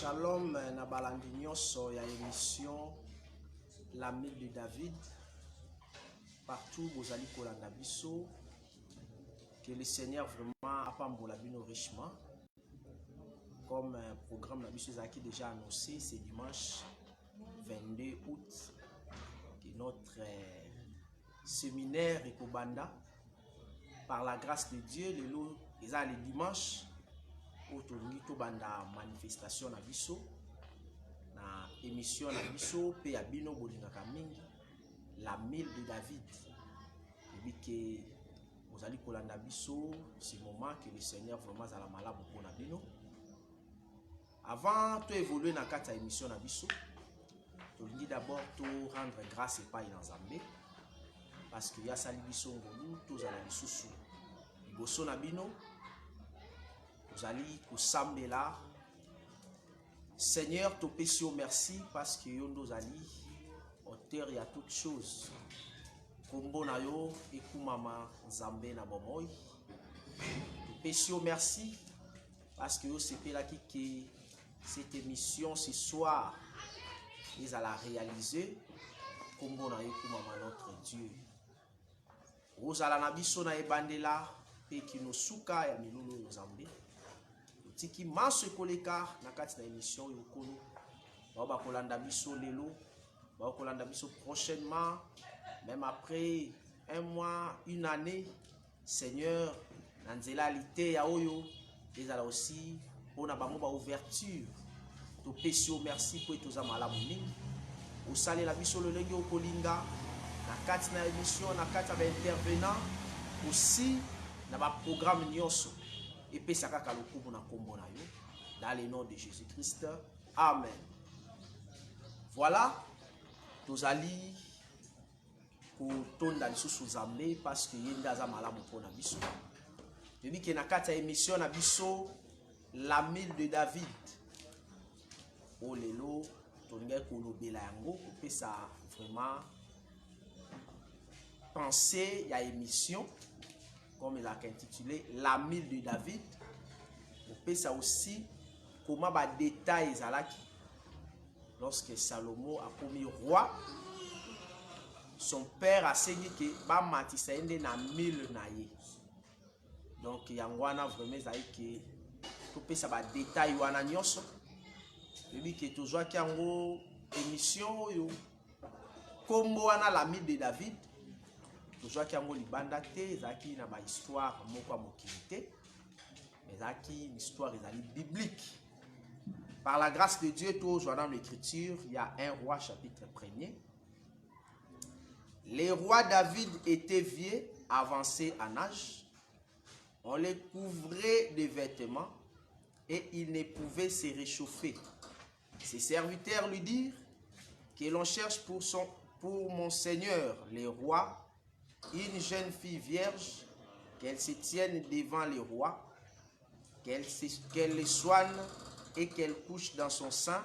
Shalom na balandi nyonso ya émission l'ami de David. Partout vous allez kolanda biso. Que le Seigneur vraiment apambola bino richement. Comme un programme la biso qui déjà annoncé, c'est dimanche 22 août que notre séminaire Ekobanda par la grâce de Dieu les dimanches autour banda manifestation na biso na émission na biso pe ya bino bolingaka mingi la mile de David et que vous allez kolanda biso ce moment que le Seigneur vraiment za la malabu pour na bino avant de évoluer na kata émission na biso to lingi d'abord to rendre grâce et paille dans Zambé parce que ya sali biso ngolu to za la lisusu liboso na bino. Vous allez vous là. Seigneur, te pécio merci parce que nous allons auteur y a toutes choses. Kombo na yo et kumama Zambé na bomoy. Te pécio merci parce que c'est là qui cette émission ce soir ils allons réaliser. Kombo na yo kumama notre Dieu. Rosala na biso na ebandela et qui nous souka ya milulu Zambé. Tiki maso koleka na kati na émission yokolo ba kolanda biso lelo ba kolanda biso prochainement même après un mois une année Seigneur na nzela lité ya oyo ezala aussi pona bango ba ouverture to pesio merci pour toza malamu mingi osale la biso lolenge okolinga na kati na émission na kati ba intervenant aussi na ba programme nyonso. Et puis ça kaka lokumu na kombo na yo dans le nom de Jésus-Christ. Amen. Voilà, nous allons kotonda lisusu Zambé parce que yenda za malamu pona biso. Je dis que na kata émission na biso la mile de David. O lelo tolinga kolobela yango pe ça vraiment penser ya émission comme il a intitulé la mile de David. On peut ça aussi comment va détailler Zalaki lorsque Salomon a commis roi. Son père a saigné que ba matisa ende na mile naye. Donc yangwana vraiment zaiki to peut ça va détailler wana nyonso. Lui que toujours ki yango émission yo kombo wana la mile de David. Toujours qui a ngoli bandate, zaki na ba histoire moko mokilité, mais zaki une histoire biblique. Par la grâce de Dieu, toujours dans l'écriture, il y a un roi chapitre 1er. Les rois David étaient vieux, avancés en âge. On les couvrait de vêtements et ils ne pouvaient se réchauffer. Ses serviteurs lui dirent que l'on cherche pour mon seigneur, les rois, une jeune fille vierge, qu'elle se tienne devant le roi, qu'elle le soigne et qu'elle couche dans son sein,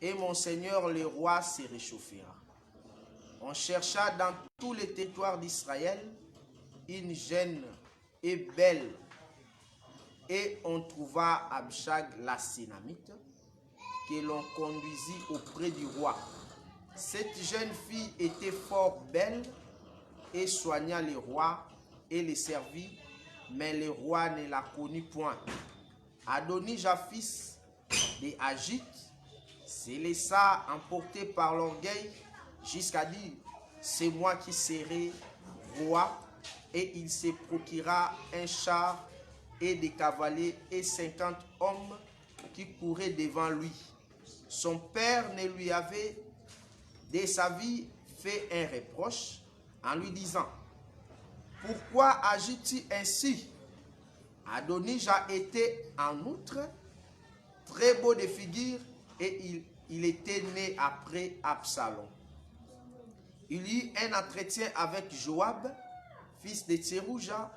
et mon seigneur le roi se réchauffera. On chercha dans tous les territoires d'Israël une jeune et belle, et on trouva Abishag la Sénamite, que l'on conduisit auprès du roi. Cette jeune fille était fort belle, et soigna le roi et le servit, mais le roi ne la connut point. Adonijah, fils de Agit, se laissa emporter par l'orgueil jusqu'à dire, c'est moi qui serai roi, et il se procura un char et des cavaliers et 50 hommes qui couraient devant lui. Son père ne lui avait de sa vie fait un reproche en lui disant, pourquoi agis-tu ainsi? Adonijah était en outre très beau de figure et il était né après Absalom. Il y eut un entretien avec Joab, fils de Tserouja,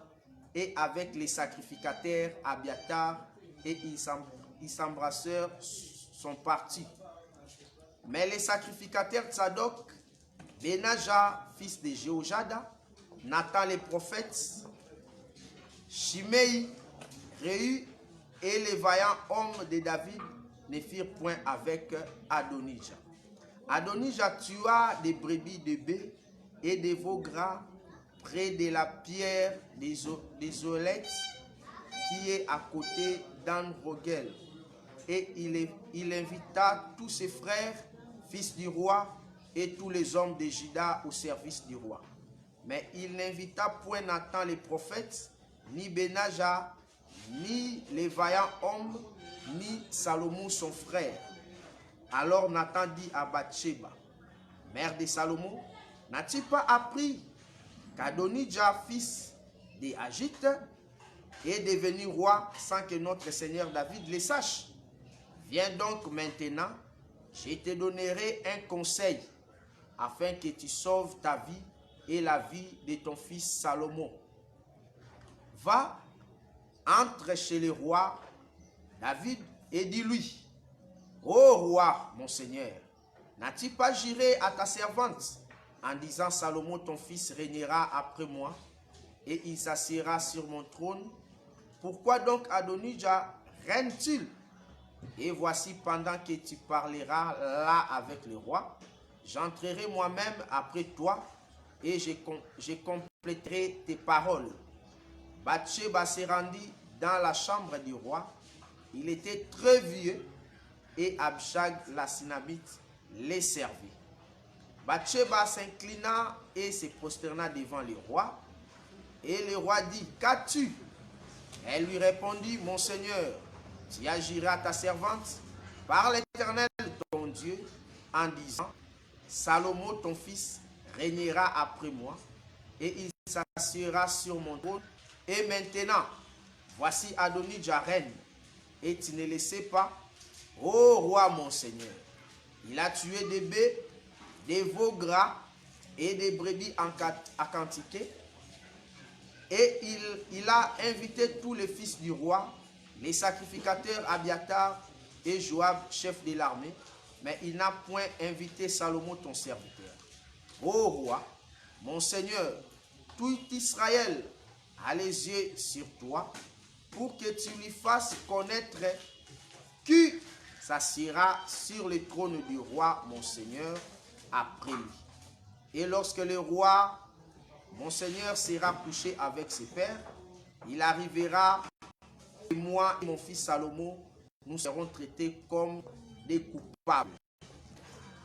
et avec les sacrificateurs Abiatar, et ils s'embrassèrent son parti. Mais les sacrificateurs Tzadok, Benaja, fils de Jéhojada, Nathan les prophètes, Shimei, Réu et les vaillants hommes de David ne firent point avec Adonijah. Adonijah tua des brebis de bœufs et des veaux gras près de la pierre des Olettes qui est à côté d'An-Rogel. Et il invita tous ses frères, fils du roi, et tous les hommes de Juda au service du roi. Mais il n'invita point Nathan les prophètes, ni Benaja, ni les vaillants hommes, ni Salomon son frère. Alors Nathan dit à Bathsheba, mère de Salomon, n'as-tu pas appris qu'Adonijah, fils d'Agite, est devenu roi sans que notre Seigneur David le sache? Viens donc maintenant, je te donnerai un conseil, afin que tu sauves ta vie et la vie de ton fils Salomon. Va, entre chez le roi David et dis-lui, ô roi, mon Seigneur, n'as-tu pas juré à ta servante en disant, Salomon ton fils régnera après moi et il s'assiera sur mon trône? Pourquoi donc Adonijah règne-t-il? Et voici, pendant que tu parleras là avec le roi, j'entrerai moi-même après toi et je compléterai tes paroles. Bathsheba se rendit dans la chambre du roi. Il était très vieux et Abishag la Sinamite les servit. Bathsheba s'inclina et se prosterna devant le roi. Et le roi dit, qu'as-tu? Elle lui répondit, mon Seigneur, tu agiras ta servante par l'Éternel ton Dieu en disant, Salomon ton fils régnera après moi et il s'assiera sur mon trône. Et maintenant, voici Adonijah règne et tu ne le sais pas, ô roi mon Seigneur. Il a tué des bœufs, des veaux gras et des brebis acantiquées. Et il a invité tous les fils du roi, les sacrificateurs Abiatar et Joab, chef de l'armée, mais il n'a point invité Salomon ton serviteur. Ô roi, mon Seigneur, tout Israël a les yeux sur toi, pour que tu lui fasses connaître qui s'assiera sur le trône du roi, mon Seigneur, après lui. Et lorsque le roi, mon Seigneur, sera couché avec ses pères, il arrivera, et moi et mon fils Salomon, nous serons traités comme des coupables.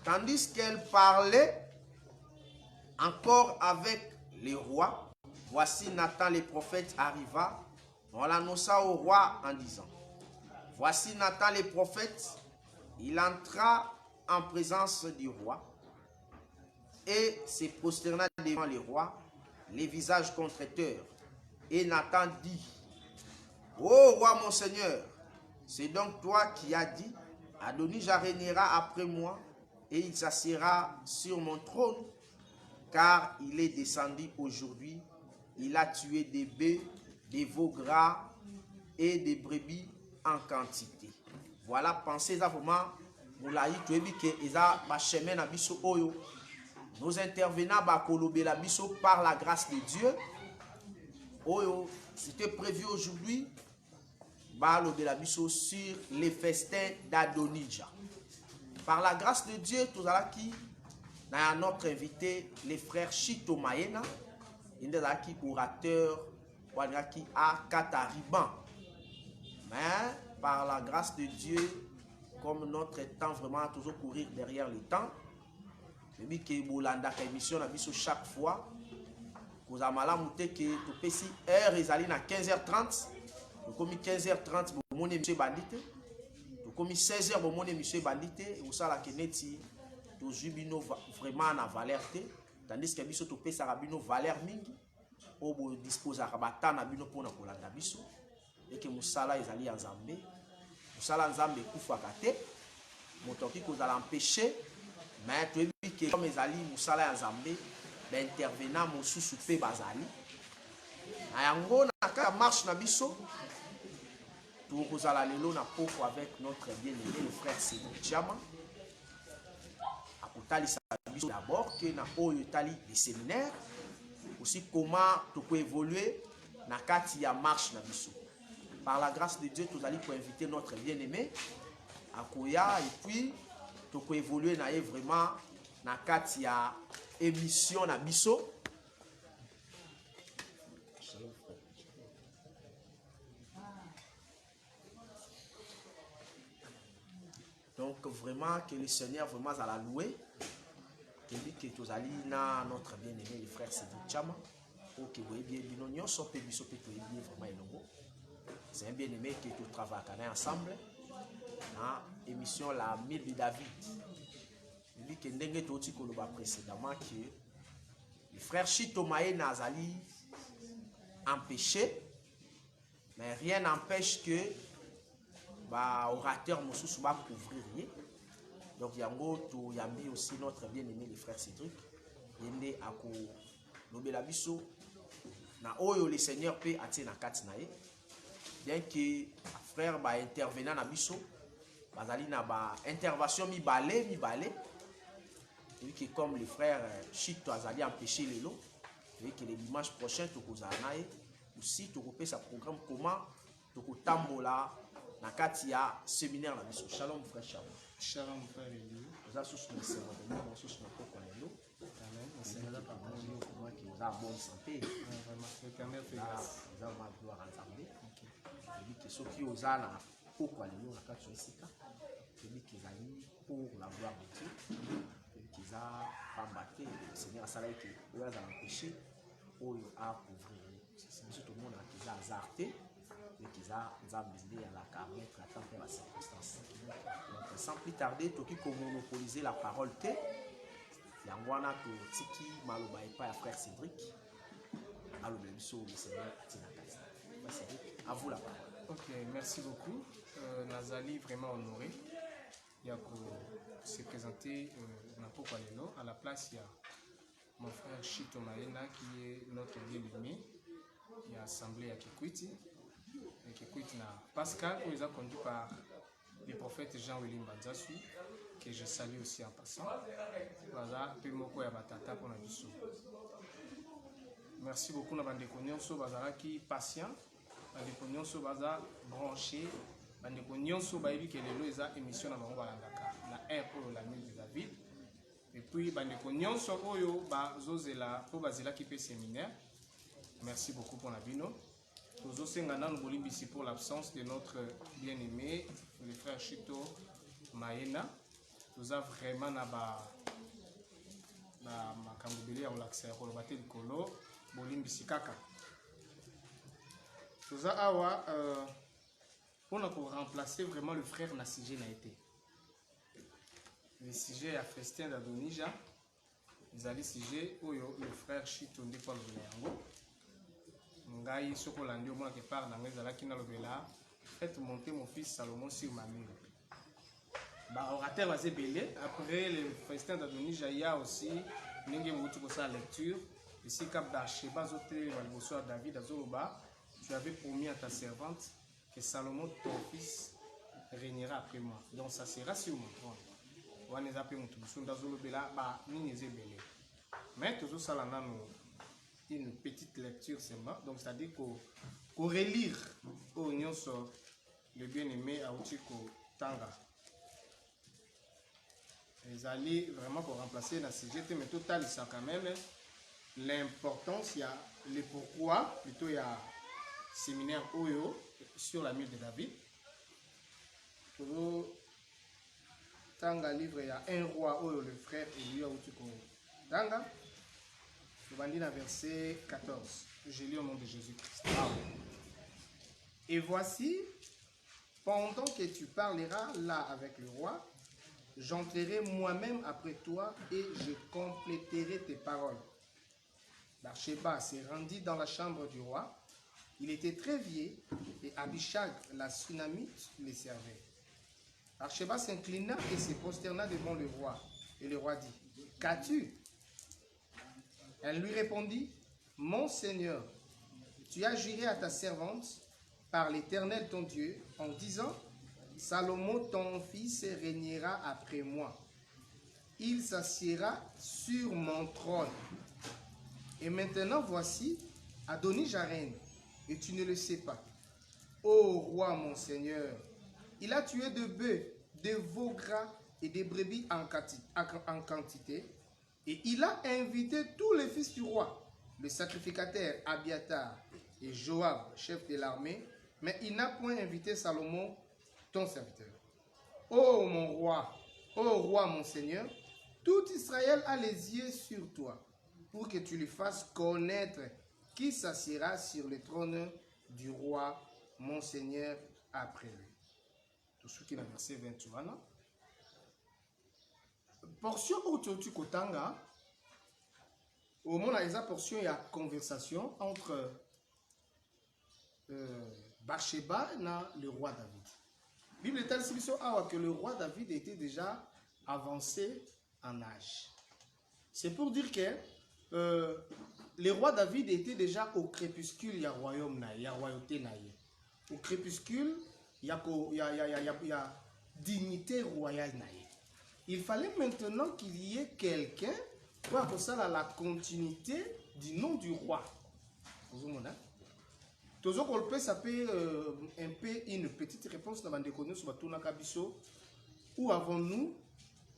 Tandis qu'elle parlait encore avec les rois, voici Nathan le prophète arriva. On l'annonça au roi en disant, voici Nathan le prophète. Il entra en présence du roi et se prosterna devant le roi, les visages contriteurs. Et Nathan dit, ô roi mon Seigneur, c'est donc toi qui as dit, Adonijah régnera après moi et il s'assiera sur mon trône, car il est descendu aujourd'hui, il a tué des bœufs, des veaux gras et des brebis en quantité. Voilà, pensez vraiment, nos intervenants par la grâce de Dieu. C'était prévu aujourd'hui sur les festins d'Adonijah. Par la grâce de Dieu, tout ça qui notre invité, les frères Chito Maena, il est qui orateur, qui a Katariban. Mais par la grâce de Dieu, comme notre temps vraiment toujours courir derrière le temps, depuis que Bolanda émission chaque fois, vous avez mal à monter que tout petit heure est allé à 15h30, vous comme 15h30 mon monsieur bandité, vous comme 16h mon monsieur bandité, et vous savez que neti tout jubino vraiment na valeur té, tandis que biso tout pesa rabino valeur mingi, au dispose à rabata na bino pour na Bolanda biso, et que musala est allé en Zambie, musala en Zambie kufa kate, motoki ko za l'empêcher. Mais tu as vu que comme les alliés Moussala et Zambé, l'intervenant Moussou Soupé Bazali. Ayango na marche na biso. Tout kozala lelo na poko avec notre bien-aimé le frère Cédric Chama. Akotali sa biso d'abord que na oyo tali les séminaires. Aussi comment tu peux évoluer na kati ya marche na biso. Par la grâce de Dieu, tu allons pour inviter notre bien-aimé akoya et puis tu peux évoluer vraiment na kati ya émission na biso. Donc vraiment que le Seigneur vraiment à la louer. Et dit que tu as na notre bien-aimé le frère Cédric Chama. Pour que vous ayez bien l'union soit peu biso peut bien vraiment elongo. C'est un bien-aimé que tu travailles ensemble. Na émission la Mille de David. Il dit que ndenge toti koloba précédemment que le frère Chito Maena azali empêché, mais rien n'empêche que bah orateur mosusu va couvrir. Donc yango to yambi aussi notre bien-aimé le frère Cédric yende ako lobela biso na oyo le Seigneur peut atie na kati na ye. Bien que frère ba intervenant na biso bazali na ba intervention mi balé et que comme le frère Chito azali empêché lelo et que le dimanche prochain to kozala na ye aussi to kopesa programme comment to kotambola na kati ya séminaire na biso. Shalom frère Shalom. Shalom frère Elie. Nous avons tous nos séminaires, nous tous nos copains nous. Amen. Nous avons parlé comment que nous avons bonne santé. Vraiment. L'éternel fait grâce. Nous avons ma gloire en Zambé. Je dis que ceux qui osent na pourquoi les nous na kati ya sika. Je dis qu'ils allaient pour la gloire de Dieu. Je dis qu'ils a combattu le Seigneur a salé que eux ont empêché eux à couvrir. C'est tout le monde qui a azarté. Et qu'ils ont besoin à la carrière, la temps et la circonstance. Donc, sans plus tarder, tu as monopoliser la parole. Yangwana to tiki maloba et pas frère Cédric. Alors, le Seigneur Cédric, à vous la parole. Ok, merci beaucoup. Nazali vraiment honoré. Il y a se présenter à la place, il y a mon frère Chito Maena qui est notre bien-aimé. Il y a assemblée à Kikwiti. Kikwiti na Pascal, qui est conduit par le prophète Jean-William Banzasu, que je salue aussi en passant. Voilà, merci beaucoup na bandeko nyonso bazalaki patient, bandeko nyonso baza branché, bandeko nyonso bayebi ke lelo eza émission na bango balandaka na oyo la Mille de David. Et puis bandeko nyonso oyo bazozela po bazelaki pe séminaire. Merci beaucoup pour la bino. Nous aussi ici pour l'absence de notre bien-aimé, le frère Chito Maena. Nous avons vraiment makambubeli ya olaxer kolobate likolo bolimbisi kaka. Nous awa on a remplacer vraiment le frère Nassige na été. Le sujet à festin d'Adonija, ils allaient sujet oyo le frère Chito ndi kwa yango. Ngai soko landi omona ke par na ngezala kina lobela faites monter mon fils Salomon sur ma mule. Ba orateur va se belé après le festin d'Adonija il y a aussi ninge mutu ko sa lecture ici cap d'Archeba zote walboso David azoloba tu avais promis à ta servante que Salomon ton fils régnera après moi donc ça sera sur mon trône. Wana zape mutu sunda zolobela ba nini ze belé mais toujours ça là une petite lecture seulement, donc c'est-à-dire qu'on relire au nyonso le bien-aimé à Uchiko Tanga. Ils allaient vraiment pour remplacer la CGT, mais total, ça quand même l'importance, il y a le pourquoi, plutôt il y a séminaire Oyo sur la Mille de David. Pour Tanga livre, il y a un roi Oyo, le frère Elie Uchiko Tanga. Le bandit dans verset 14. Je lis au nom de Jésus-Christ. Et voici, pendant que tu parleras là avec le roi, j'entrerai moi-même après toi et je compléterai tes paroles. Bathsheba s'est rendue dans la chambre du roi. Il était très vieux et Abishag, la Sunamite, le servait. Bathsheba s'inclina et se prosterna devant le roi. Et le roi dit, qu'as-tu? Elle lui répondit, mon Seigneur, tu as juré à ta servante par l'Éternel ton Dieu en disant, Salomon ton fils régnera après moi. Il s'assiera sur mon trône. Et maintenant voici, Adonija règne, et tu ne le sais pas. Ô roi mon Seigneur, il a tué de bœufs de veaux gras et des brebis en quantité. Et il a invité tous les fils du roi, le sacrificateur Abiatar et Joab, chef de l'armée, mais il n'a point invité Salomon, ton serviteur. Ô mon roi, ô roi mon seigneur, tout Israël a les yeux sur toi, pour que tu lui fasses connaître qui s'assiera sur le trône du roi, mon seigneur, après lui. Tout ce qui est dans le verset 21. Portion autour kotanga, au moment où il y a portion, il y a conversation entre Bathsheba et le roi David. La Bible est ainsi que le roi David était déjà avancé en âge. C'est pour dire que le roi David était déjà au crépuscule, il y a royaume, il y a royauté. Au crépuscule, il y a dignité royale. Il fallait maintenant qu'il y ait quelqu'un pour apporter la continuité du nom du roi. Ça peut un peu une petite réponse dans le sur Batuna Kabiso. Où avons-nous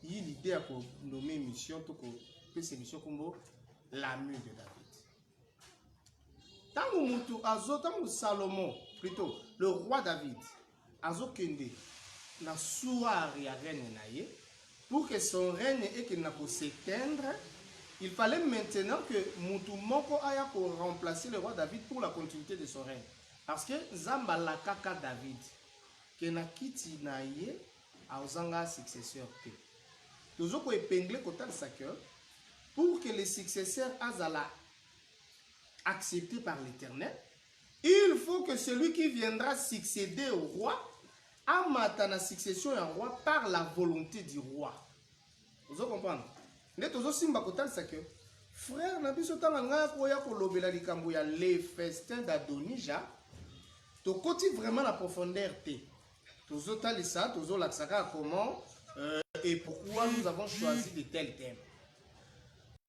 eu l'idée de nommer mission, que c'est mission comme la mue de David. Tant Salomon, plutôt le roi David, Azo Kende, na soirée à reine naïe, pour que son règne et qu'il n'a pas s'éteindre, il fallait maintenant que Moutou Moko aya pour remplacer le roi David pour la continuité de son règne. Parce que Zambala Kaka David, qui n'a quitté naïe, a un successeur. Toujours qu'on épingle côté de sa cœur, pour que les successeurs azala acceptés par l'Éternel, il faut que celui qui viendra succéder au roi amata na succession en roi par la volonté du roi. Vous comprenez? Frère, nabiso tanga koya kolobela likambo ya les festins d'Adonija, to koti vraiment la profondeur te. Tozo talisa, tozo laksaka comment et pourquoi nous avons choisi de tels thèmes.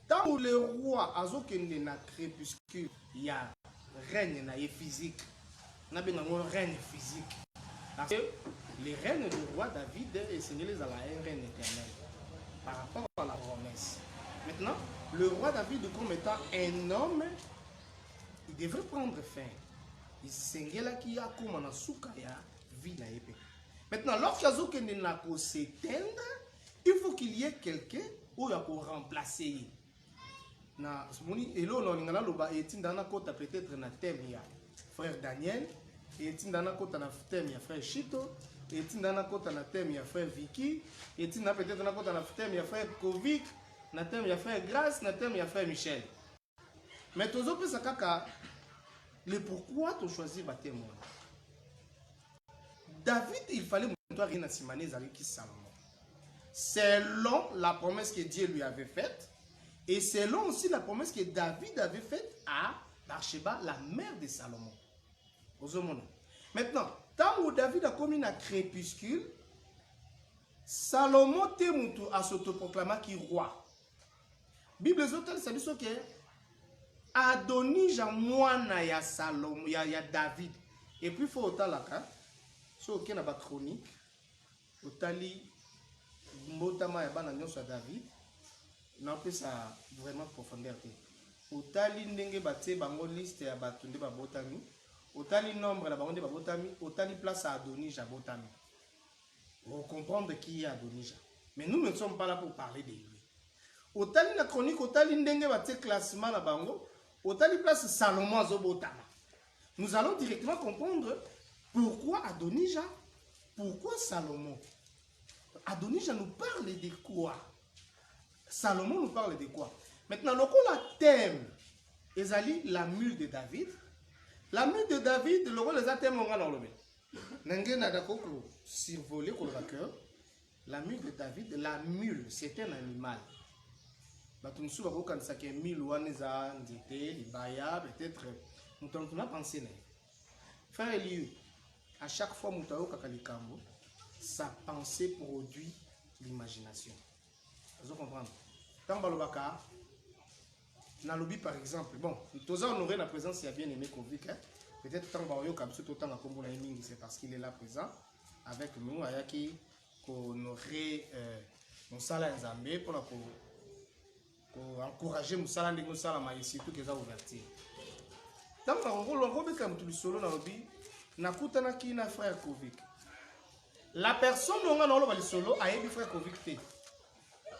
Tant que le roi azo kende na crépuscule, il y a règne na physique. Na benango règne physique. Parce que les règnes du roi David et Seigneur les a un règne éternel par rapport à la promesse. Maintenant, le roi David, comme étant un homme, il devrait prendre fin. Il s'engage qui a comme un soukaya vie na épée. Maintenant, lorsqu'il y a un s'éteindre, il faut qu'il y ait quelqu'un où il y a pour remplacer. Et là, on a peut-être un thème, frère Daniel. Et tindana kota na thème ya frère Chito, et tindana kota na thème ya frère Vicky, et tindana peut-être na kota na thème ya frère Kovic, na thème ya frère Grace, na thème ya frère Michel. Mais tozo pesa kaka le pourquoi tu choisi ba thème. David, il fallait montrer rien à Simané Zaliki Salomon. Selon la promesse que Dieu lui avait faite et selon aussi la promesse que David avait faite à Bathsheba, la mère de Salomon. Maintenant, tant que David a commis un crépuscule, Salomon a s'autoproclamé qui roi. Bible zotel ça dit que Adonija mwana ya Salomon ya David. Et puis faut autant là ka so que na ba chronique otali mbotama ya bana nyonso ya David na pe ça vraiment profondeur te. Otali ndenge batie bango liste ya batunde ba botami. Otali nombre la baronde babotami, otali place à Adonija botami. Pour comprendre qui est Adonija. Mais nous ne sommes pas là pour parler de lui. Otali la chronique, otali ndenge bate classement la bango, otali place Salomon azobotama. Nous allons directement comprendre pourquoi Adonija, pourquoi Salomon. Adonija nous parle de quoi? Salomon nous parle de quoi? Maintenant, le thème, ezali la mule de David. La mule de David, le rôle des athèmes, on va l'enlever. N'engé n'a d'accord survolé pour le vainqueur. La mule de David, la mule, c'est un animal. Nous sommes quand ça qu'un mille ou un ndité, les baya, peut-être. Nous avons pensé. Frère Eliu, à chaque fois que nous avons kakalikambo, sa pensée produit l'imagination. Vous comprenez? Tant balobaka. Dans le lobby par exemple, bon, tous on aurait la présence, il y a bien aimé Kovic, hein? Peut-être tant Baroyo comme tout autant à Kombo c'est parce qu'il est là présent avec nous, Ayaki honorer Moussala Nzambe pour encourager Moussala ndenge Moussala ma surtout que ça ouverture. Donc on robe comme tout solo na obi na kutana ki na frère Kovic. La personne on a dans le solo a yebi frère Kovic te.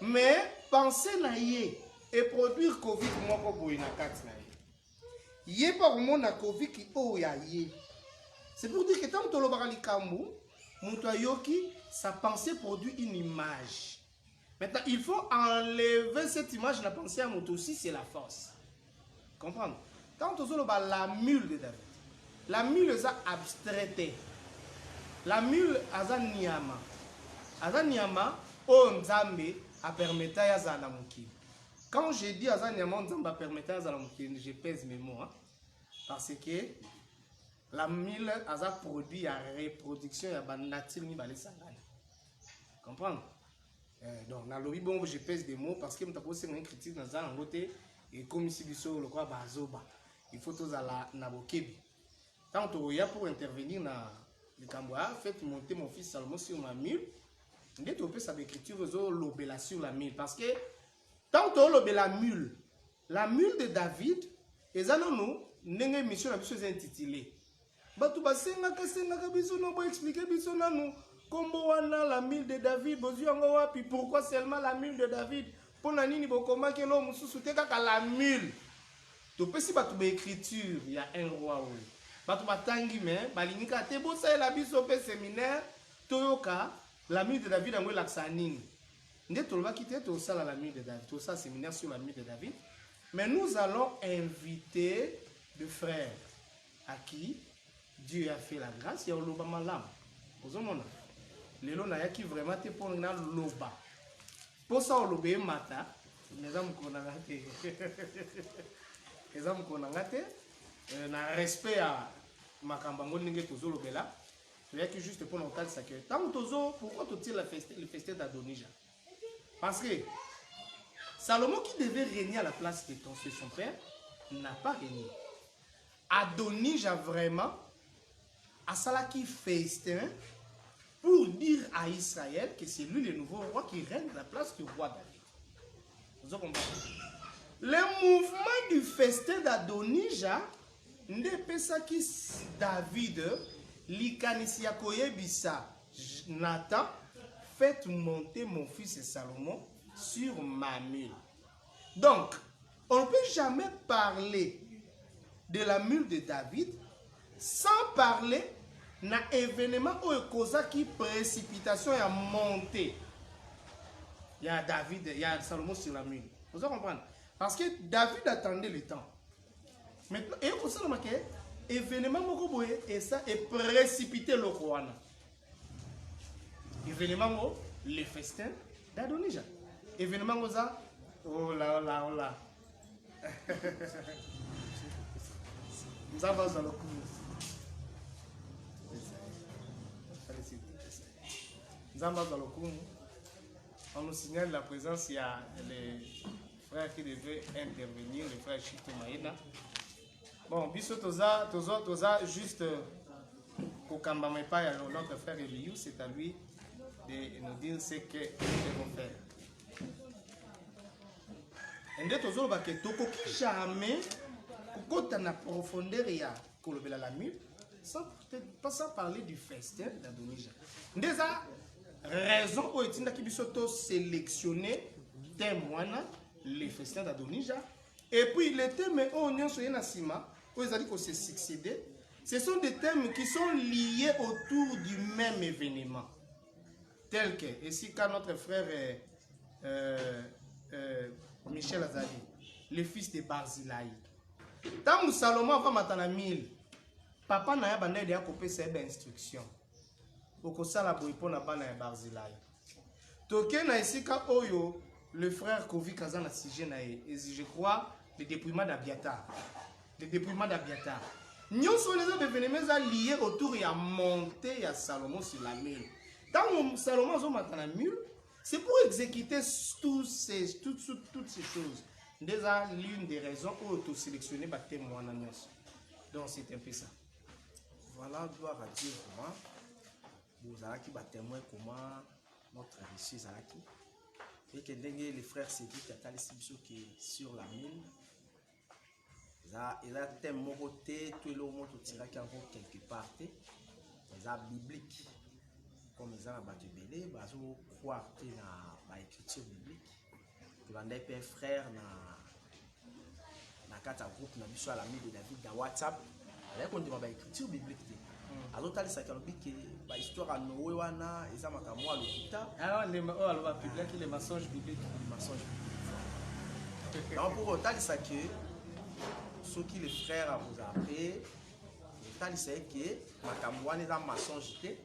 Mais penser na ye et produire Kovic moko boy na kati na ye. Ye par mon na Kovic o ya ye. C'est pour dire que tant que l'obara likambu, Yoki, sa pensée produit une image. Maintenant, il faut enlever cette image, la pensée à Moto aussi, c'est la force. Comprendre? Tant que la mule de David, la mule est abstraite. La mule est niyama. Aza niyama, o nzambe a permettre à Zanamuki. Quand je dis à niyama, nzambe a permettre à Zanamuki, je pèse mes mots. Hein, parce que la mille a produit à reproduction et à nature ni balé sangana. Comprendre? Donc dans le bon je pèse des mots parce que m'ta posé une critique dans un côté et comme ici biso le quoi bazoba. Il faut tous à la nabokebi. Tant que ya pour intervenir dans le Camboya, faites monter mon fils Salomon sur ma mule. Dès que tu peux sa écriture l'obéla sur la mule parce que tant que l'obéla la mule de David et ça nous n'engage mission la mission intitulée. Batu basenga biso no bo expliquer biso nanu kombo wana la mule de David bozu yango wapi pourquoi seulement la mule de David pona nini bokoma ke lo mususu te kaka la mule to pesi batu ba écriture il y a un roi oui batu batangi mais balingika te bo sa la biso pe séminaire toyoka la mule de David yango laksa nini nde to ba kité to sala la mule de David to ça séminaire sur la mule de David mais nous allons inviter des frères à qui Dieu a fait la grâce, il y a loba malam. Vous avez les lois qui vraiment te pour na loba. Pour ça, loba mata. Les hommes qu'on a raté. Les hommes qu'on a raté. Na respect à ma cambango n'engage toujours loba là. Il y a que juste pour notre ça que tant que pourquoi tu tires le festin d'Adonija? Parce que Salomon qui devait régner à la place de son père n'a pas régné. Adonija vraiment à Salaki festin pour dire à Israël que c'est lui le nouveau roi qui règne à la place du roi David. Vous comprenez? Le mouvement du festin d'Adonija n'est pas ça qui David likanisia koyebisa Nathan faites monter mon fils Salomon sur ma mule. Donc on ne peut jamais parler de la mule de David sans parler d'un événement où il précipitation et a monté. Il y a David, il y a Salomon sur la mule. Vous comprenez? Parce que David attendait le temps. Maintenant, et vous savez que l'événement et ça est précipité le roi. Événement le festin d'Adonija. Événement ça, oh là là oh là. Nous avons dans le coup. Nous avons dans le coup. On nous signale la présence, il y a les frères qui devaient intervenir, les frères Chito Maïna. Bon, biso toza juste pour Kambame pas notre frère Eliou, c'est à lui de nous dire ce que nous devons faire. Et nous tozo ba ke tokoki jamais kokota na profondeur ya kolobela la mule sans parler du festin d'Adonija. Déjà raison pour etinda ki biso to sélectionner témoin les festins d'Adonija et puis les thèmes on so na sima où ils allaient se succéder. Ce sont des thèmes qui sont liés autour du même événement. Tel que, ici, quand notre frère Michel Azali, le fils de Barzilai. Tant que Salomon va matin mille, papa n'a pas de copier ses instructions. Pour que ça la boipo n'a pas de Barzilai. Toké na ici quand Oyo, le frère Kovi Kazan a sujet na et je crois le dépouillement d'Abiatar. Le dépouillement d'Abiatar. Nous sommes les événements liés autour et à monter à Salomon sur la mule. Quand Salomon est matin la mule, c'est pour exécuter toutes ces choses. Déjà, l'une des raisons où tu sélectionnes les témoins. Donc, c'est un peu ça. Voilà, gloire à Dieu. Comment vous avez qui témoin comment bénédiction ezalaki et que ndenge les frères Cédric atalisi biso que sur la mine eza thème moko te to eloko moko totiraki yango quelque part te eza biblique comme eza na bato ebele bazocroire te na baécriture biblique tolanda mpe un frère na kati ya groupe na biso ya l'ami de David na WhatsApp azali kondima baécriture biblique te azotalisaki alobi ke bahistoire ya Noé wana eza makambo ya lokuta alobaki les mensonges bibliques. Donc pour otalisa ke soki le frère vous a appris otalisa ke makambo wana eza mensonge te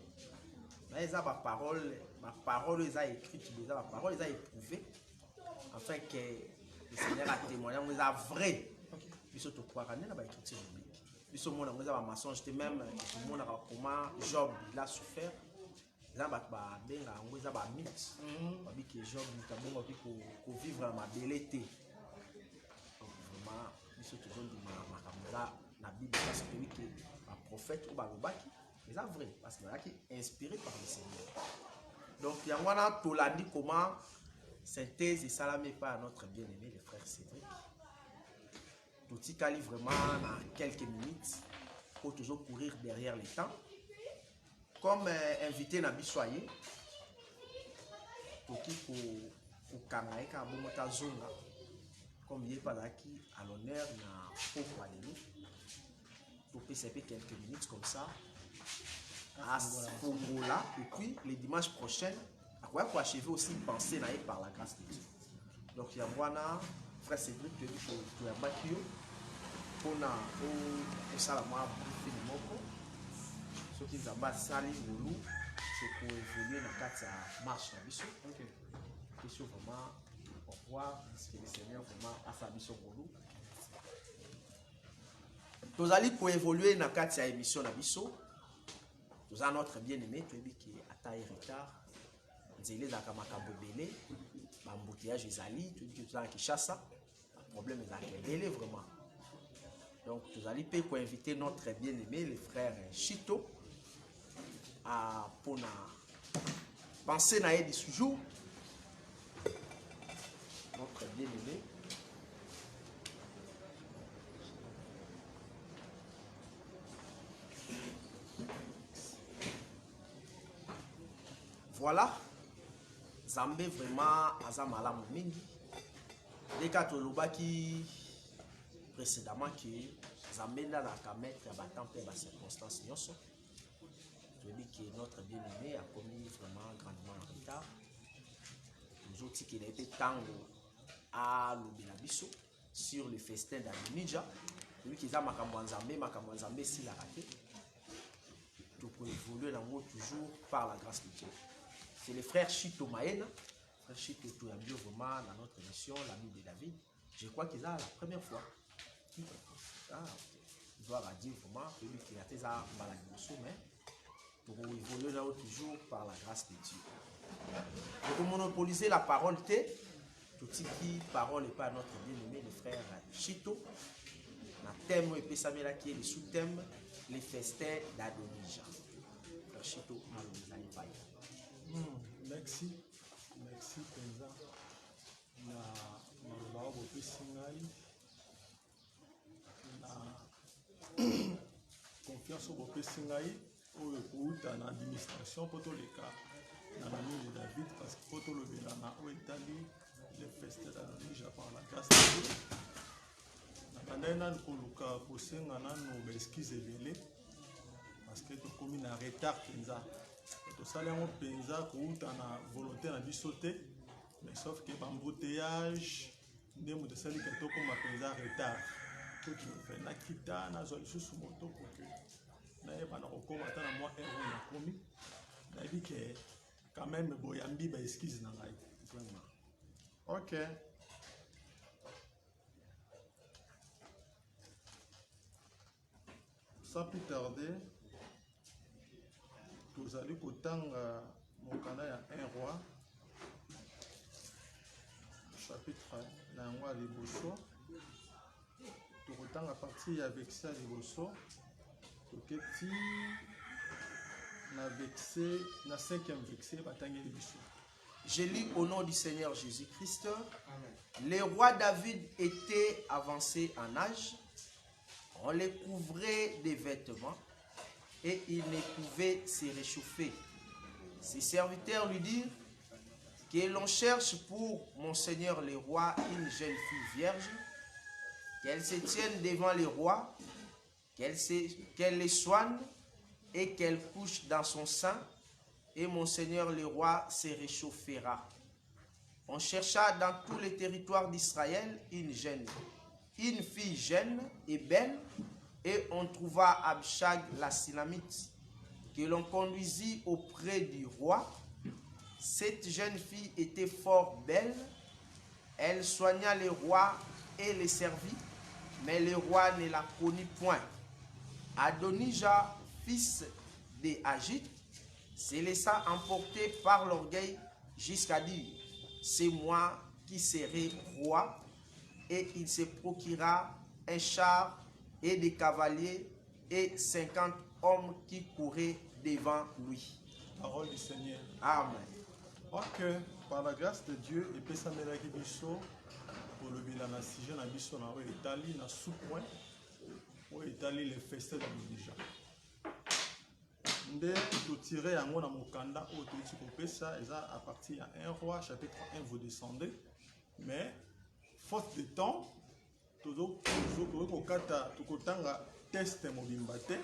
mais eza baparole eza écrite eza baparole eza éprouvée afin que le Seigneur a témoigné yango eza vrai biso tokwaka nde na baécriture biblique biso mona yango eza bamensonge te même tomonaka comment Job il a souffert eza bato babenga yango eza bamythe babi ke Job moto abongo api kovivre na mabele te vraiment biso tozondima makambo eza na bible parce que toyebi ke baprophète oyo balobaki eza vrai parce que bazalaki inspiré par le Seigneur. Donc yango wana tolandi comment synthèse esalami par notre bien-aimé le frère Cédric totikali vraiment na quelques minutes pour toujours courir derrière le temps comme invité na biso aye toki kokanga ye kaka bongo tazonga comme ye mpe azalaki à l'honneur na poko aleli topesa mpe quelques minutes comme ça à Fongola et puis le dimanche prochain akoya koachever aussi une pensée na ye par la grâce de Dieu. Donc yango wana frère Cédric toyebi toyambaki yo mpona osala mwa briefing moko soki nzambe asali ngolu tokoévolue na kati ya marche na biso question vraiment au revoir parce que le Seigneur vraiment asala biso ngolu tozali koévolue na kati ya émission na biso toza notre bien-aimé toyebi ke ata ye retard nzela ezalaka makambo ebele bambouteillage ezali toyebi ke toza na Kinshasa problème ezalaka ebele vraiment. Donc nous allons inviter notre bien-aimé, le frère Chito, à pour penser à aider ce jour. Notre bien-aimé. Voilà. Zambé vraiment azamala mingi. Les quatre lobaki précédemment que Zambenda n'a qu'à mettre à temps pour les circonstances. Je dis que notre bien-aimé a commis vraiment grandement en retard. Nous autres qu'il a été tango à l'Obélabiso sur le festin d'Aminija. Celui qui a Makamwanzambé s'il a raté. Tout peut évoluer dans toujours par la grâce de Dieu. C'est le frère Chito Maena. Frère Chito, tout a bien vraiment dans notre mission, l'ami de David. Je crois qu'ils a la première fois. Il doit dire vraiment celui qui a été à Malagimoso, mais pour évoluer là toujours par la grâce de Dieu. Pour monopoliser la parole, tout ce qui parole n'est pas notre bien-aimé, le frère Chito. Le thème et Pessamela qui est le sous-thème, les festins d'Adonija. Frère Chito, merci. Merci, Penza. Confiance au bopesi ngai oyo kouta na administration poto le cas na l'ami de David parce que poto le belana o etali le festin d'Adonija par la grâce de Dieu na bandena koluka kosenga nanu ba excuse ebele parce que to komi na retard penza to sala ngo penza kouta na volonté na biso te mais sauf que bambouteillage ndemo de sali kitoko ma penza retard na kita na zoli susu moto pour que na eba na kokoma ta na moi erreur na komi na dit que quand même boyambi ba excuse na ngai vraiment. OK. Sans plus tarder, nous allons kotanga mokanda ya 1 roi chapitre na ngwa liboso. Tokotanga partie avec ça liboso toketi na vexé na 5e vexé batangi liboso Je lis au nom du Seigneur Jésus-Christ. Le roi David était avancé en âge. On les couvrait des vêtements et il ne pouvait se réchauffer. Ses serviteurs lui dirent que l'on cherche pour mon Seigneur le roi une jeune fille vierge, qu'elle se tienne devant le roi, qu'elle les soigne et qu'elle couche dans son sein, et mon Seigneur le roi se réchauffera. On chercha dans tous les territoires d'Israël une fille jeune et belle, et on trouva Abishag la Sinamite, que l'on conduisit auprès du roi. Cette jeune fille était fort belle, elle soigna le roi et le servit, mais le roi ne la connut point. Adonijah, fils de Hagith, se laissa emporter par l'orgueil jusqu'à dire « C'est moi qui serai roi », et il se procura un char et des cavaliers et 50 hommes qui couraient devant lui. Parole du Seigneur. Amen. Ok, par la grâce de Dieu, et pesa melaki biso pour le bilan na sujet na biso na Italie na sous-point où Italie le festin d'Adonijah. Nde totiré yango na mokanda o toti kopesa eza à partir ya 1 roi chapitre 1 vous descendez, mais faute de temps tozo kokata tokotanga test mobimba te,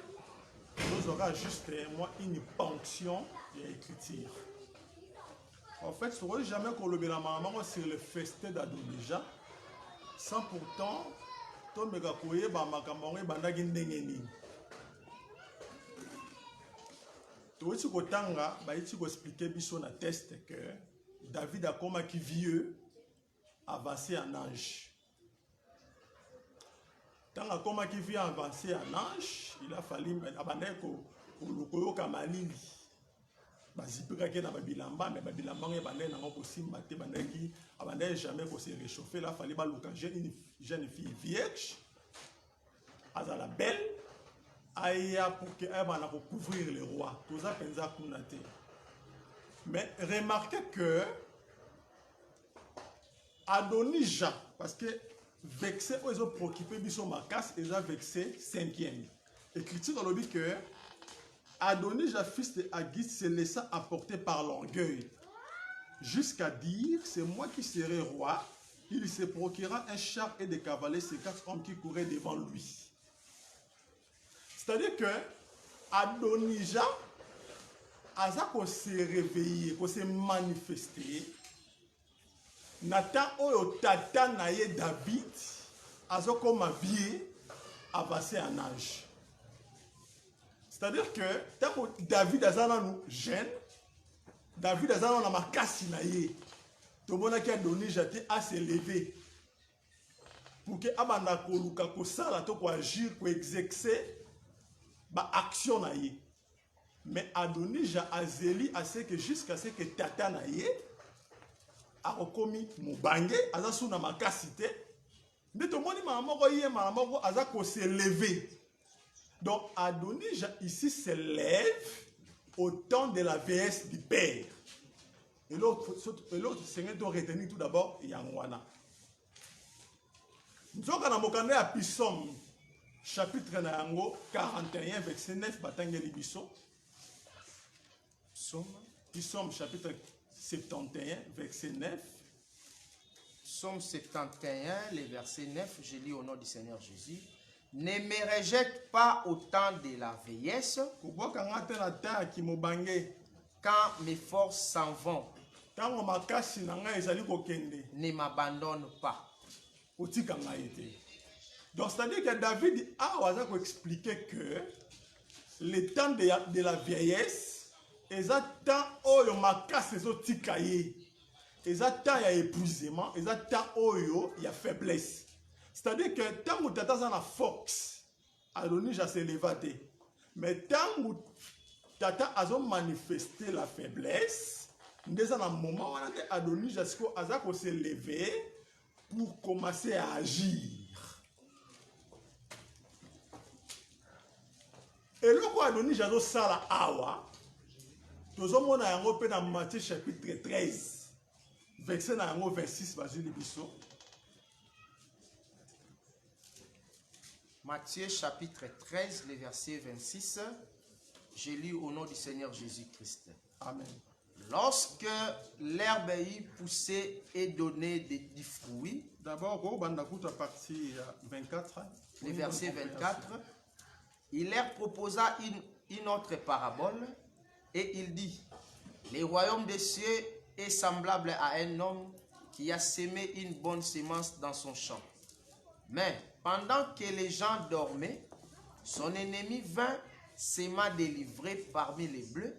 nous aura juste moi une ponction et écriture. En fait, je ne jamais kolobela maman sur le festin d'Adonijah sans pourtant to meka koyeba makambo ebandaki ndenge nini. Toiti kotanga baiti ko expliquer biso na test que David a comme qui vieux avancé en âge. Tant a comme qui vieux avancé en âge, il a fallu abandonner ko lokoyo kamalili. Bazipika ke na babilamba mais babilamba nge bandé na ko simba te bandaki abandonner jamais ko se réchauffer, là fallait ba lokager une jeune fille vierge azala belle aya pour que elle va couvrir le roi. Tout ça pensa kunate. Mais remarquez que Adonijah, parce que vexé ils ont préoccupé biso makas, ils ont vexé 5e. Écriture dans le dit que Adonijah fils de Hagith se laissa emporter par l'orgueil jusqu'à dire c'est moi qui serai roi. Il se procura un char et des cavaliers, ces 4 hommes qui couraient devant lui. C'est-à-dire que Adonijah a se réveillé, a se manifesté. Nathan oyo tata naye David a comme vie avancé en âge. C'est-à-dire que tant que David a nous jeune, David a na makasi naye. Tout le monde qui Adonijah a se lever pour que abanda ko luka ko sala to ko agir ko exercer ba action na ye. Mais Adonijah a zeli à ce que jusqu'à ce que tata na ye a rekomi mubange aza suna makasite nde to moni mama ko ye mama ko aza ko se lever. Donc Adonijah ici se lève au temps de la vieillesse du père. Et l'autre Seigneur doit retenir tout d'abord Yangwana. Nous sommes dans le Psaume chapitre 41 verset 9 batangeli biso. Psaume chapitre 71 verset 9. Psaume 71, le verset 9, je lis au nom du Seigneur Jésus. Ne me rejette pas au temps de la vieillesse, quand mes forces s'en vont. Ne m'abandonne pas. Donc, c'est-à-dire que David a expliqué que le temps de la vieillesse, c'est un temps où il y a un épuisement, c'est un temps où il y a faiblesse. C'est-à-dire que tant que tu as la force, Adonijah s'est levé. Mais tant que tu as manifesté la faiblesse, dans un moment où Adonijah s'est levé pour commencer à agir. Et là, quand Adonijah a sala awa, nous avons dans Matthieu chapitre 13. verset na yango 26 bazwi libiso. Matthieu chapitre 13, le verset 26. Je lis au nom du Seigneur Jésus-Christ. Amen. Lorsque l'herbe y poussait et donnait du fruit, D'abord, à partir 24, le verset 24, il leur proposa une autre parabole et il dit, le royaume des cieux est semblable à un homme qui a semé une bonne semence dans son champ. Mais pendant que les gens dormaient, son ennemi vint, sema des livrées parmi les bleus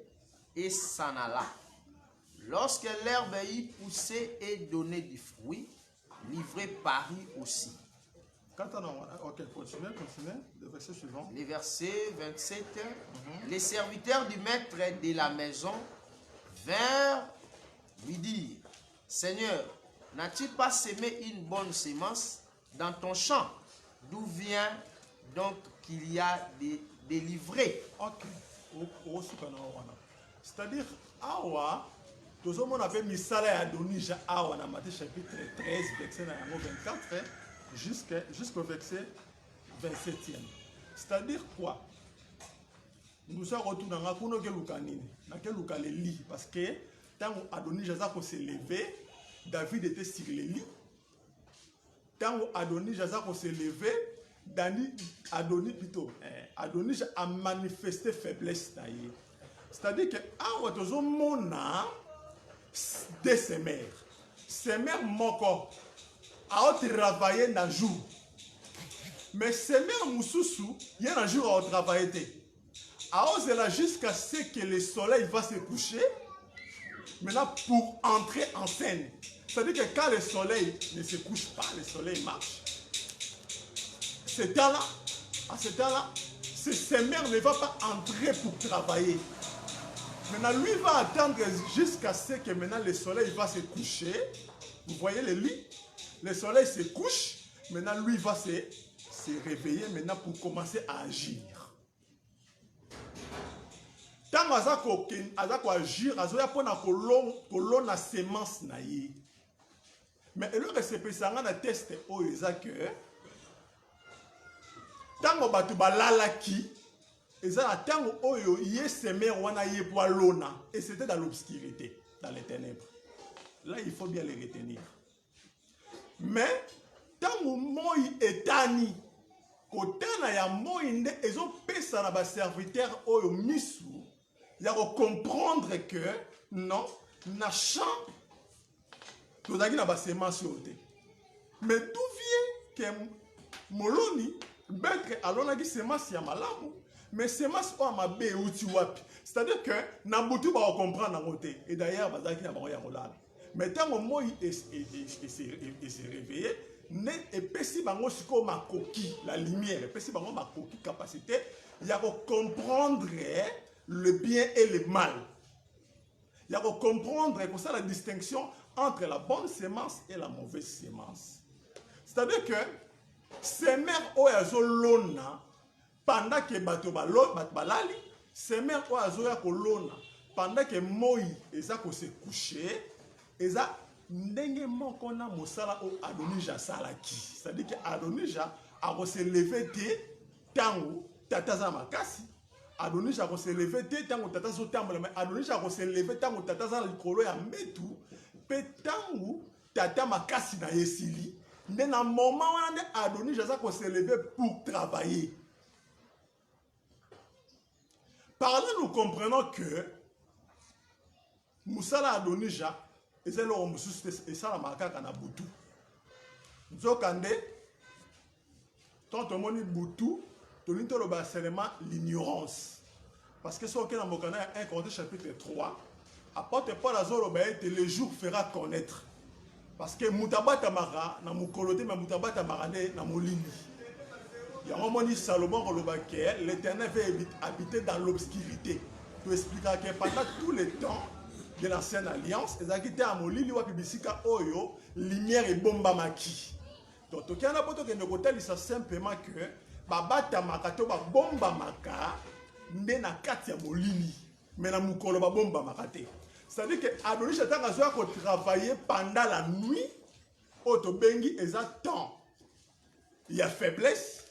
et s'en alla. Lorsque l'herbe y poussait et donnait du fruit, livrée parut aussi. Ok, continuez, le verset suivant. Le verset 27, les serviteurs du maître de la maison vinrent lui dire, Seigneur, n'as-tu pas semé une bonne semence dans ton champ? D'où vient donc qu'il y a des livrées? Ok, c'est-à-dire, awa, tout le monde avait mis ça à Adonija, awa, dans Matthieu chapitre 13, verset 24, jusqu'au verset 27e. C'est-à-dire quoi? Nous sommes retournés dans la Kuno Gelukanini, dans le lit, parce que tant Adonija s'est levé, David était sur le lit. Tant Adonija s'est levé, Adonija a manifesté faiblesse. C'est-à-dire que awa tozo mona de ses mères. Ses mères moko a travaillé dans le jour. Mais ses mères moussoussou, il y a un jour à travailler. A jusqu'à ce que le soleil va se coucher. Maintenant pour entrer en scène. C'est-à-dire que quand le soleil ne se couche pas, le soleil marche. À ce temps-là, ses mères ne vont pas entrer pour travailler. Maintenant, lui va attendre jusqu'à ce que maintenant le soleil va se coucher. Vous voyez le lit? Le soleil se couche. Maintenant, lui va se réveiller maintenant pour commencer à agir. Tant que agir, il y a une sémence. Mais il y a un test que tant que tu balalaki, et c'était dans l'obscurité, dans les ténèbres. Là, il faut bien les retenir. Mais, tant que moi etani, côté na ya moi inde, ils ont payé à la serviteur oyo misu, il y a comprendre que non, na champ, nous avons na semence yote. Mais d'où vient que moloni, betre alona ki semence ya malamu. Mais semence o mabe uti wapi. C'est-à-dire que Nambutu va comprendre en côté. Et d'ailleurs, bazaki na bango ya molala. Mais tant que moi il s'est réveillé, et pesi bango siko makoki, la lumière, et pesi bango makoki capacité, il y a comprendre le bien et le mal. Il y a comprendre comme ça la distinction entre la bonne semence et la mauvaise semence. C'est-à-dire que ces mères oyazolona pendant que bato balali, ces mères oyazoya kolona pendant que moi eza ko se coucher, eza ndenge moko na mosala o Adonija salaki. C'est-à-dire que Adonija a se lever te tango tataza makasi. Adonija a se lever te tango tataza tambola, mais Adonija a se lever tango tataza likolo ya metu pe tango tata makasi na yesili. Mais dans le moment où Adonija a se lever pour travailler. Par là, nous comprenons que Moussala Adonija et c'est l'homme et ça la makaka na butu. Nzokande tant on moni butu, to linto lo ba seulement l'ignorance. Parce que ce qu'on a mokana 1 Corinthiens chapitre 3, apôtre Paul azolo ba été le jour fera connaître. Parce que mutabata mara na mukolote mais mutabata mara na molini. Il y a un moment où Salomon l'Éternel veut habiter dans l'obscurité. Tu expliqueras que pendant tout le temps de l'ancienne alliance, les acquittés à Molili ou à Pibisika Oyo, lumière et bomba maki. Donc, il y a un peu de côté, il s'agit simplement que Babata Makato ba bomba maka, n'est na katia Molili, mais na mukolo ba bomba makate. C'est-à-dire que Adonis Chatan a travaillé pendant la nuit. Autobengi, il y a temps. Il y a faiblesse.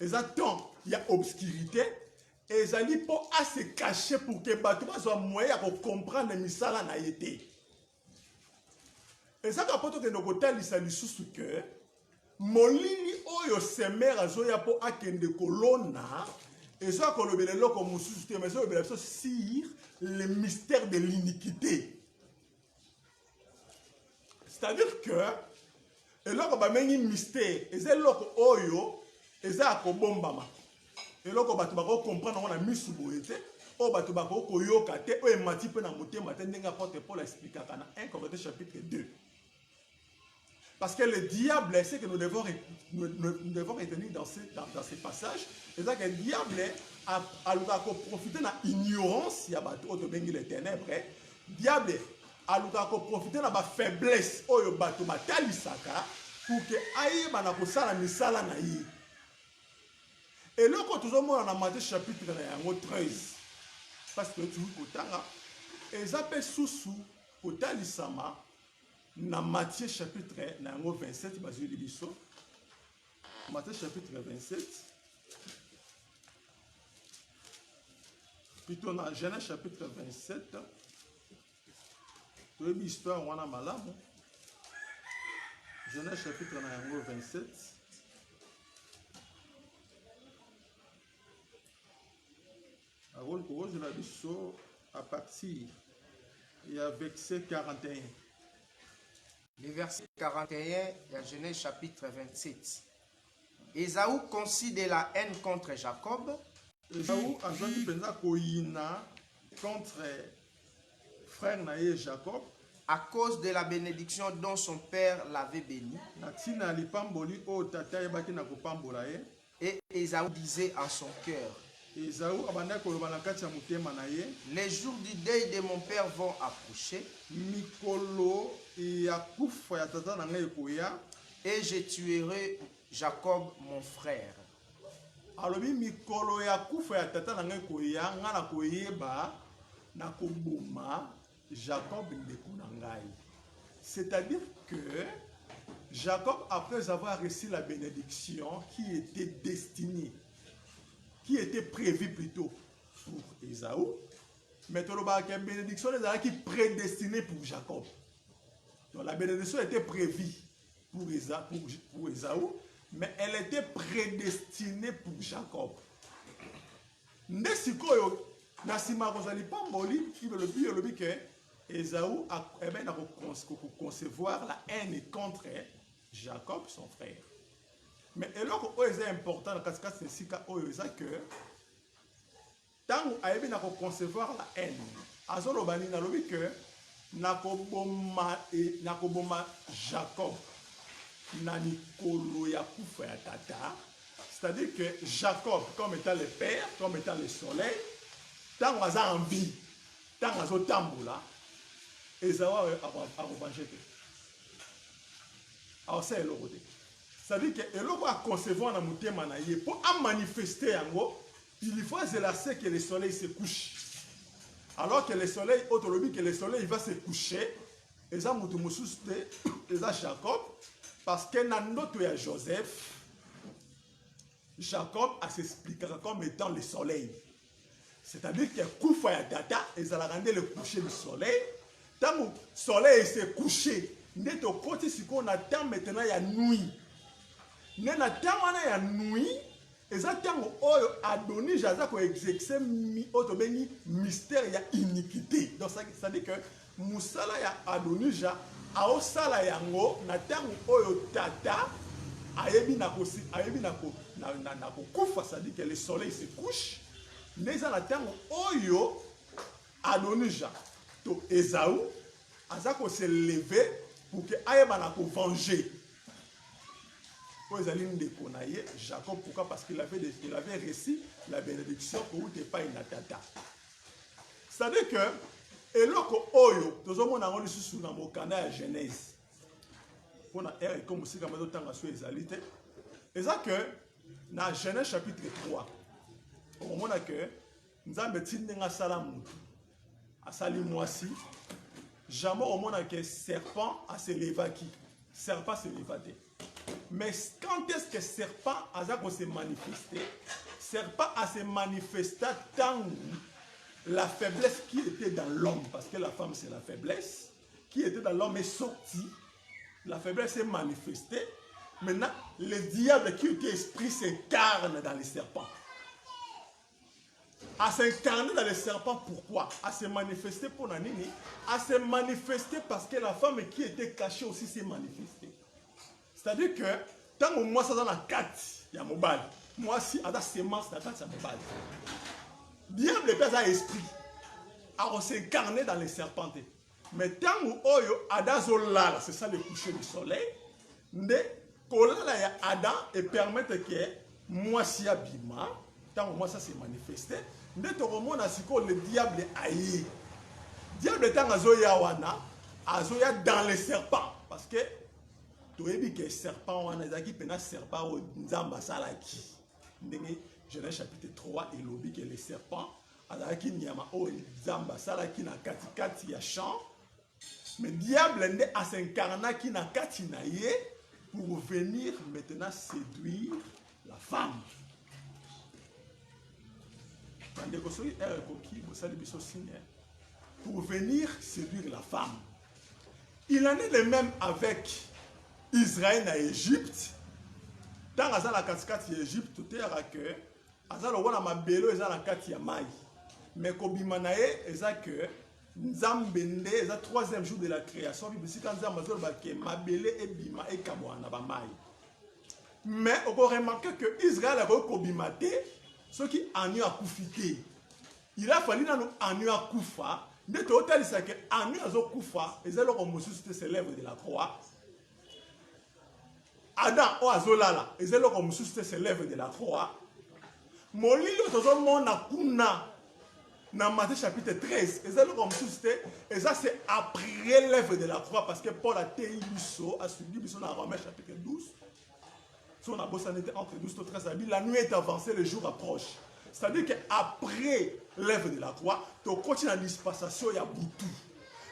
Il y a temps. Il y a obscurité. Et ils allaient pas à se cacher pour que Batouba soit moyen de comprendre les misala na yété. Et ça, quand on a un hôtel, il s'agit sous que Molini oyo semer azoya po akende kolona. Et ça, quand on a le comme sous mais ça, on sire le mystère de l'iniquité. C'est-à-dire que, et là, on a un mystère. Et c'est là que oyo, et ça, on bombama. Et là, on va comprendre qu'on a mis sous boété. On va koyoka te, on est mati pe na moté, matin n'enga porte pour l'expliquer dans 1 Corinthiens chapitre 2. Parce que le diable, c'est que nous devons retenir dans ces passages. Et ça que le diable a profité de l'ignorance, il y a les ténèbres. Le diable a profité de la faiblesse, pour que aïe manakosala misala na yi. Et là, quand nous avons dans Matthieu chapitre 13, parce que tu vois, et ça peut sous kotalisama. Dans Matthieu chapitre 27, Matthieu chapitre 27, plutôt dans Genèse chapitre 27, tu as une histoire où on a malade. Genèse chapitre 27. À partir, il y a verset 41. Le verset 41 de Genèse chapitre 27. Ésaü conçut de la haine contre Jacob. Ésaü a joué contre frère naïe Jacob. À cause de la bénédiction dont son père l'avait béni. Et Ésaü disait en son cœur, les jours du deuil de mon père vont approcher. Et je tuerai Jacob mon frère. C'est-à-dire que Jacob, après avoir reçu la bénédiction qui était destinée, qui était prévue plutôt pour Ésaü, mais la bénédiction qui prédestinée pour Jacob. Donc la bénédiction était prévue pour Ésaü, mais elle était prédestinée pour Jacob. Nesikoyo, Nasima Rosali Pamboli, qui veut le but que Ésaü a concevoir la haine contre Jacob, son frère. Mais alors que c'est important dans ce cas, c'est que tant qu'il a concevoir la haine, Azolobani n'a dit que nakoboma Jacob na Nikolo ya kufa ya tata. C'est-à-dire que Jacob, comme étant le père, comme étant le soleil, tant qu'il a envie, tant qu'il a tamboula, Ésaü a revanché. Alors c'est l'autre. C'est-à-dire que l'homme a concevoir dans motema na ye pour manifester yango, il faut laisser que le soleil se couche. Alors que le soleil, autolobi que le soleil va se coucher, et ça et ça Jacob, parce que dans notre ya Joseph, Jacob a s'expliqué comme étant le soleil. C'est-à-dire que Koufa ya data, et ça la rendait le coucher du soleil. Tant que le soleil s'est couché, net au côté si qu'on attend maintenant il y a nuit. Nena tamana ya nuit, exactement oyo Adonis jaza ko exercer auto bengi mystère ya iniquité. Donc ça dit que musala ya Adonis ja a osala yango na tango oyo tata ayebi na kufa, ça dit que le soleil se couche. Mais na tango oyo Adonis ja to Ésaü azako se lever pour que ayeba na ko venger. Jacob, pourquoi? Parce qu'il avait reçu la bénédiction pour ne pas une tata. C'est-à-dire que, et là, oyo, tout le monde a rendu sous le canal à Genèse. On a erré comme si comme d'autres temps sur les alités. Et ça que, dans Genèse chapitre 3, on a que, nous avons dit que nous avons dit jamais au monde que serpent a se levé qui serpent se levé. Mais quand est-ce que serpent a se manifesté? Serpent a se manifesté tant la faiblesse qui était dans l'homme, parce que la femme c'est la faiblesse, qui était dans l'homme est sortie, la faiblesse est manifestée. Maintenant, le diable qui était esprit s'incarne dans les serpents. À s'incarner dans les serpents, pourquoi? À se manifester pour Nanini, à se manifester parce que la femme qui était cachée aussi s'est manifestée. C'est-à-dire que, tant que moi, ça dans la carte, il y a mon bal. Moi, si, à la sémence, la carte, il y a mon bal. Diable est pas un esprit. À s'incarner dans les serpents. Mais tant que Oyo, Adazolala, c'est ça le coucher du soleil, Kolala ya Adam et permettre que moi si abima, tant que moi ça s'est manifesté, le diable aïe. Diable est en azoya wana, azoya dans les serpents. Parce que tu as vu que serpent wana, qui pena serpent au nzamba salaki. Genèse chapitre 3, il dit que les serpents, alaki nyama au nzamba salaki na katikati ya champ. Mais diable est à s'incarner qui na kati na ye pour venir maintenant séduire la femme. Pour venir séduire la femme. Il en est le même avec Israël et Égypte. Dans la katikati d'Égypte, tout est que Azal wana mabelo eza na kati ya mai. Mais kobimanae eza que Nzambende eza troisième jour de la création. Bible si quand Nzamba zolba ke mabele e bima e kabwana ba mai. Mais on peut remarquer que Israël a kobimate ceux qui en ont koufité. Il a fallu dans en ont koufa. De total c'est que en ont koufa eza le Moses se lève de la croix. Adam o azolala eza le Moses se lève de la croix. Molilo tozo mona kuna dans Matthieu chapitre 13, et ça c'est après l'œuvre de la croix, parce que Paul a été a subi dans Romains chapitre 12. Son abossan était entre 12 et 13, la nuit est avancée, le jour approche. C'est-à-dire qu'après l'œuvre de la croix, tu continues la dispensation, il y a Boutou.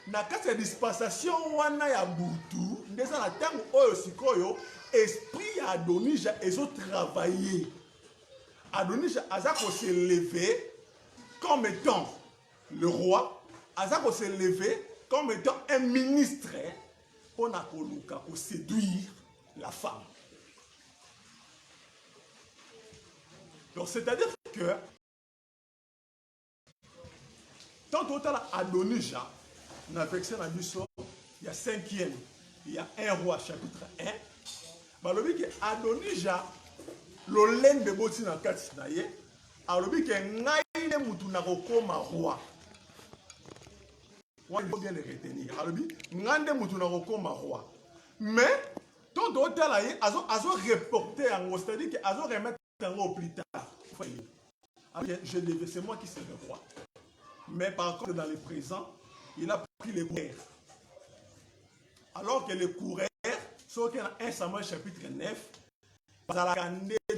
Dans cette dispensation, il y a Boutou, dans la terre où l'esprit Adonija et ont travaillé. Adonija a s'est levé comme étant le roi, Azako s'est levé comme étant un ministre pour séduire la femme. Donc c'est-à-dire que tant autant Adonija, dans la verset il y a cinquième, il y a un roi chapitre 1, bah le que Adonija, le laine de boti na katinaye, alors que ngai ne mutu na kokoma roi. On faut bien le retenir. Alors ngai ne mutu na kokoma roi. Mais tout d'autres là, azo reporter en gros, c'est-à-dire que azo remettre en gros plus tard. C'est moi qui suis le roi. Mais par contre dans le présent, il a pris les coureurs. Alors que les coureurs, sauf qu'il y a 1 Samuel chapitre 9, par la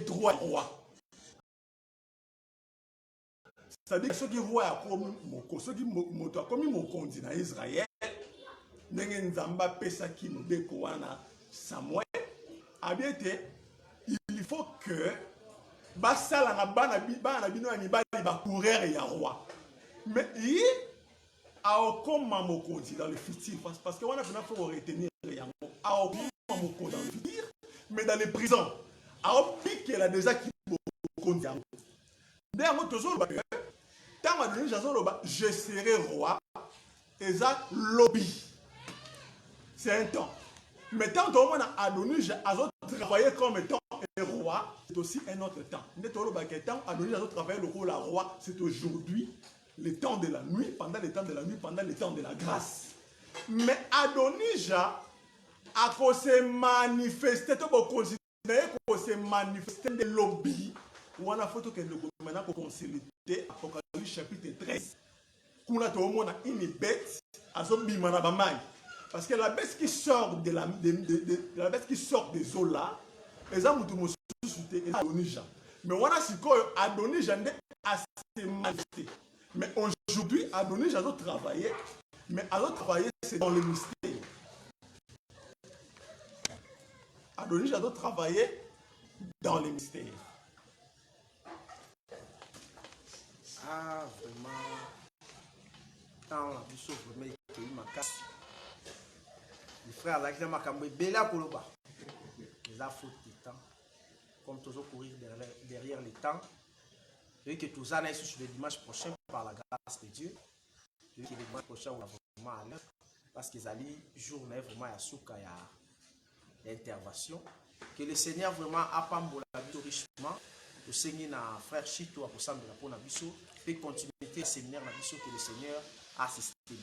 droit roi. C'est-à-dire que ceux qui voient ceux qui ont commis mon continent Israël, Samuel, il faut que roi. Mais il a dans le futur, parce que on a fait retenir dans le futur, mais dans les prisons, il a déjà qui je serai roi, et ça lobby. C'est un temps. Mais tant qu'on a Adonija a travaillé comme étant un roi, c'est aussi un autre temps. Tant Adonija a travaillé le rôle de roi, c'est aujourd'hui le temps de la nuit, pendant le temps de la nuit, pendant le temps de la grâce. Mais Adonija a se manifesté, se manifester des lobbies. On a photo que nous maintenant pour consulter Apocalypse chapitre 13. Qu'on a une bête à son bimana. Parce que la bête qui sort de la bête qui sort des eaux là, les hommes tout sont Adonija. Mais on a si quoi Adonija n'est assez manifesté. Mais aujourd'hui Adonija a travaillé, Mais alors travailler, c'est dans le mystère. Adonis j'adore travailler dans les mystères. Ah, vraiment. Tant la biso vraiment qui ma casse. Les frères là qui m'a camé bela koloba. Les affaires du temps. Comme toujours courir derrière les temps. Et que tous les sur le dimanche prochain par la grâce de Dieu. Et que le dimanche prochain on va vraiment aller parce qu'ils allaient journée vraiment à souka ya l'intervention. Que le Seigneur vraiment a pas mbola richement. Le Seigneur frère Chito a pour ça pour la biso et continuer le séminaire la biso que le Seigneur a assisté.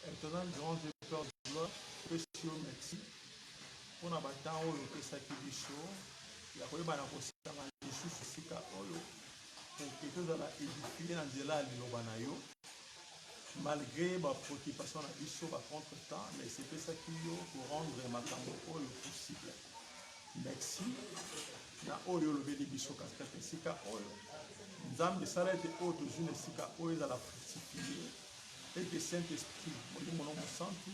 Étonnant grand peur de gloire, précieux merci. Pour na battant au le pesaki biso, ya koyeba na kosanga lisusu sika oyo pour que tozala édifié na nzela ya liloba na yo. Malgré ma préoccupation na biso ba contre-temps, mais c'est pesaki yo pour rendre makambo oyo possible. Merci. Na oyo lobeli biso kasika sika oyo. Nzambe sala ete oyo tozwi na esika oyo ezala fructifier et que Saint-Esprit molimo na mosantu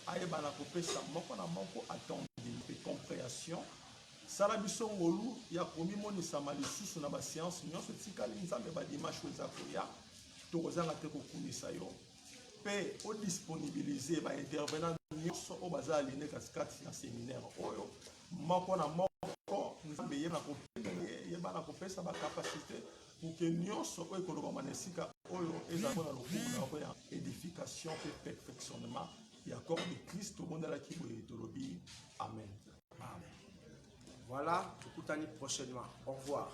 ayebana kopesa moko na moko attendeli mpe compréhension sala biso ngolu ya komimonisa lisusu na baséance nyonso etikali nzambe badimashe oyo eza koya tokozanga te kokumisa yo mpe odisponibilize baintervenant nyonso oyo baza aline katikati ya séminaire oyo moko na moko nzambe yebana kopesa bakapasité pour que nyonso oyo ekolobama na esika oyo ezala na lokumu ya édification et perfectionnement ya corps de Christ omondelaki boye tolobi amen. Voilà, tout à prochainement. Au revoir.